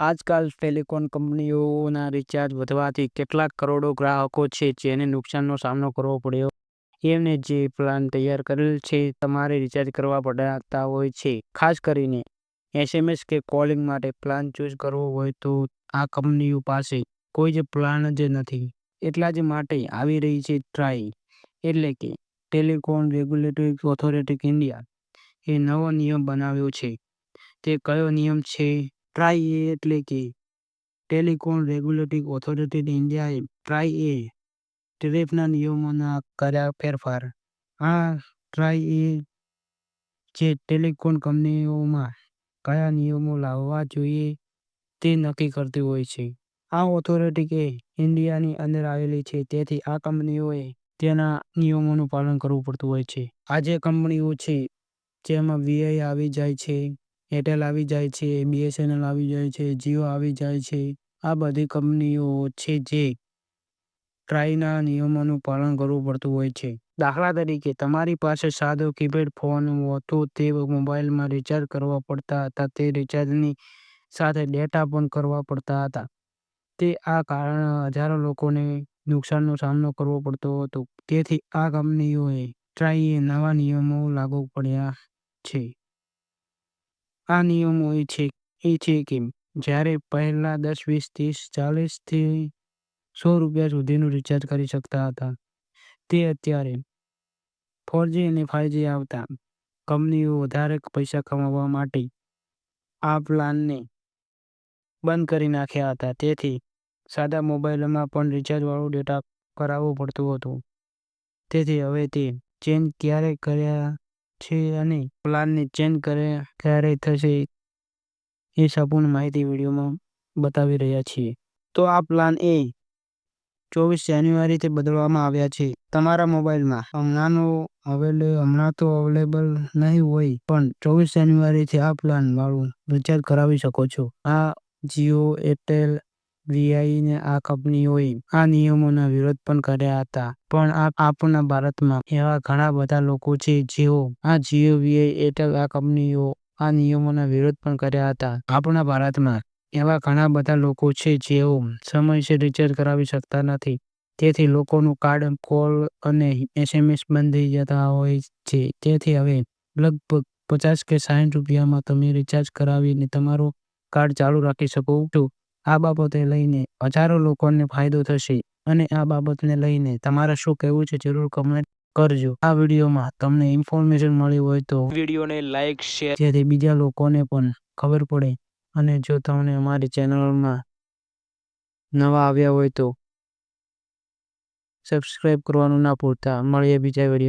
આજકાલ ટેલિકોમ કંપનીઓના રિચાર્જ વધવાથી કેટલાક કરોડો ગ્રાહકો છે જેને નુકસાનનો સામનો કરવો પડ્યો. એમને જે પ્લાન તૈયાર કરેલ છે તમારે રિચાર્જ કરવા પડતા હોય છે. ખાસ કરીને SMS કે કોલિંગ માટે પ્લાન ચૂઝ કરવો હોય તો આ કંપનીઓ પાસે કોઈ જ પ્લાન જ નથી. એટલા જ માટે આવી રહી છે ટ્રાઈ એટલે કે ટેલિકોમ રેગ્યુલેટરી ઓથોરિટી ઇન્ડિયા એ નવો નિયમ બનાવ્યો છે. તે કયો નિયમ છે? ટ્રાઈ એટલે કે ટેલિકોમ રેગ્યુલેટરી ઓથોરિટી ઇન્ડિયાએ ટ્રાઈ ટેરિફના નિયમોમાં કર્યા ફેરફાર. આ ટ્રાઈ જે ટેલિકોમ કંપનીઓમાં કયા નિયમો લાવવા જોઈએ તે નક્કી કરતી હોય છે. આ ઓથોરિટી ઇન્ડિયાની અંદર આવેલી છે, તેથી આ કંપનીઓએ તેના નિયમોનું પાલન કરવું પડતું હોય છે. આ જે કંપનીઓ છે જેમાં વીઆઈ આવી જાય છે, એરટેલ આવી જાય છે, BSNL આવી જાય છે, જીઓ આવી જાય છે. આ બધી કંપનીઓ છે જે ટ્રાઈના નિયમોનું પાલન કરવું પડતું હોય છે. દાખલા તરીકે તમારી પાસે સાદો કીપેડ ફોન હતો તે મોબાઈલમાં રિચાર્જ કરવા પડતા હતા. તે રિચાર્જની સાથે ડેટા પણ કરવા પડતા હતા. તે આ કારણે હજારો લોકોને નુકસાનનો સામનો કરવો પડતો હતો. તેથી આ કંપનીઓએ ટ્રાઈએ નવા નિયમો લાગુ પડ્યા છે. આ નિયમો એ છે કે જ્યારે પહેલા 10, 20, 30, 40 થી ₹100 સુધીનું રિચાર્જ કરી શકતા હતા, તે અત્યારે 4G અને 5G આવતા કંપનીઓ વધારે પૈસા કમાવા માટે આ પ્લાનને બંધ કરી નાખ્યા હતા. તેથી સાદા મોબાઈલમાં પણ રિચાર્જવાળું ડેટા કરાવવું પડતું હતું. તેથી હવે તે ચેન્જ ક્યારે કર્યા છે અને પ્લાનને ચેન્જ ક્યારે થશે એ સંપૂર્ણ માહિતી વિડીયોમાં બતાવી રહ્યા છીએ. તો આ પ્લાન 24 જાન્યુઆરીથી બદલવામાં આવ્યા છે. તમારા મોબાઈલમાં હમણાં તો અવેલેબલ નહીં હોય, પણ 24 જાન્યુઆરીથી આ પ્લાન વાળું રિચાર્જ કરાવી શકો છો. આ જીઓ, એરટેલ, વીઆઈ ને આ કંપનીઓએ આ નિયમોના વિરોધ પણ કર્યા હતા. પણ આપણા ભારતમાં એવા ઘણા બધા લોકો છે જેઓ આ જીઓ, વીઆઈ, એરટેલ આ કંપનીઓ આ નિયમોના વિરોધ પણ કર્યા હતા. આપણા ભારતમાં એવા ઘણા બધા લોકો છે જેઓ સમયસર રિચાર્જ કરાવી શકતા નથી. તેથી લોકોનું કાર્ડ, કોલ અને SMS બંધ થઈ જતા હોય છે. તેથી હવે લગભગ 50 કે 60 રૂપિયામાં તમે રિચાર્જ કરાવીને તમારું કાર્ડ ચાલુ રાખી શકો છો. આ બાબતે લઈને હજારો લોકોને ફાયદો થશે અને આ બાબતને લઈને તમારે શું કહેવું છે જરૂર કમેન્ટ કરજો. આ વિડીયોમાં તમને ઇન્ફોર્મેશન મળી હોય તો વિડીયોને લાઈક, શેર જેથી બીજા લોકોને પણ ખબર પડે. અને જો તમને અમારી ચેનલમાં નવા આવ્યા હોય તો સબસ્ક્રાઇબ કરવાનું ના ભૂલતા. મળીએ બીજા વિડીયો.